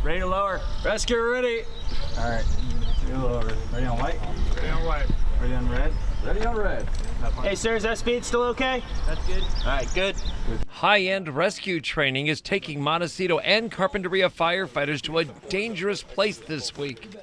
Ready to lower. Rescue ready. All right, ready to lower. Ready on white? Ready on white. Ready on red? Ready on red. Hey, sir, is that speed still okay? That's good. All right, good. High-end rescue training is taking Montecito and Carpenteria firefighters to a dangerous place this week.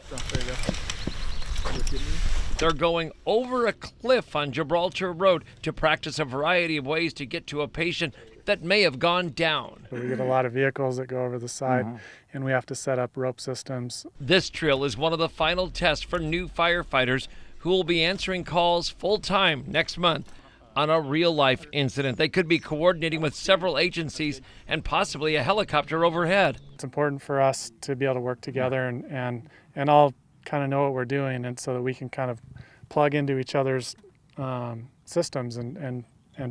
They're going over a cliff on Gibraltar Road to practice a variety of ways to get to a patient that may have gone down. We get a lot of vehicles that go over the side, and we have to set up rope systems. This drill is one of the final tests for new firefighters who will be answering calls full-time next month on a real-life incident. They could be coordinating with several agencies and possibly a helicopter overhead. It's important for us to be able to work together and all kind of know what we're doing, and so that we can kind of plug into each other's systems and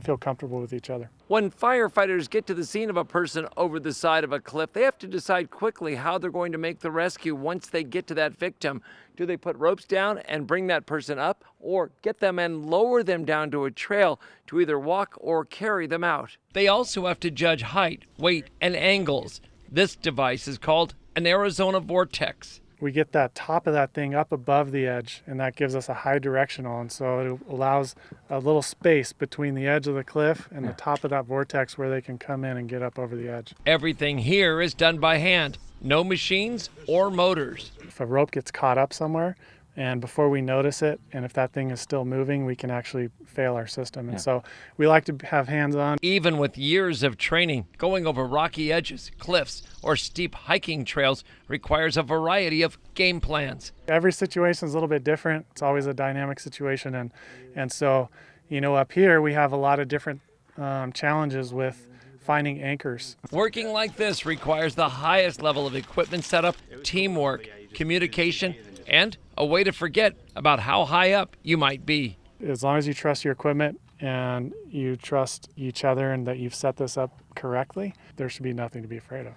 feel comfortable with each other. When firefighters get to the scene of a person over the side of a cliff, they have to decide quickly how they're going to make the rescue once they get to that victim. Do they put ropes down and bring that person up, or get them and lower them down to a trail to either walk or carry them out? They also have to judge height, weight, and angles. This device is called an Arizona vortex. We get that top of that thing up above the edge, and that gives us a high directional, and so it allows a little space between the edge of the cliff and the top of that vortex where they can come in and get up over the edge. Everything here is done by hand, no machines or motors. If a rope gets caught up somewhere, and before we notice it, and if that thing is still moving, we can actually fail our system. And so we like to have hands-on. Even with years of training, going over rocky edges, cliffs, or steep hiking trails requires a variety of game plans. Every situation is a little bit different. It's always a dynamic situation. And so, up here we have a lot of different challenges with finding anchors. Working like this requires the highest level of equipment setup, teamwork, communication, and a way to forget about how high up you might be. As long as you trust your equipment and you trust each other and that you've set this up correctly, there should be nothing to be afraid of.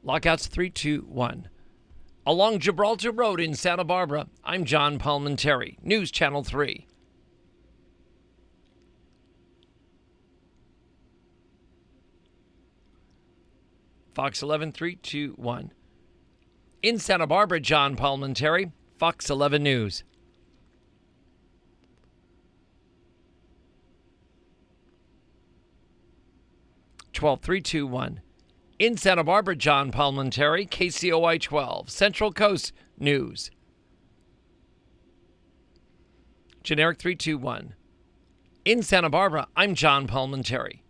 Lockouts 3, 2, 1. Along Gibraltar Road in Santa Barbara, I'm John Palmentary, News Channel 3. Fox 11, 3, 2, 1. In Santa Barbara, John Palmentary, Fox 11 News. Twelve, 3, 2, 1. In Santa Barbara, John Palmentary, KCOI 12, Central Coast News. Generic 3, 2, 1. In Santa Barbara, I'm John Palmentary.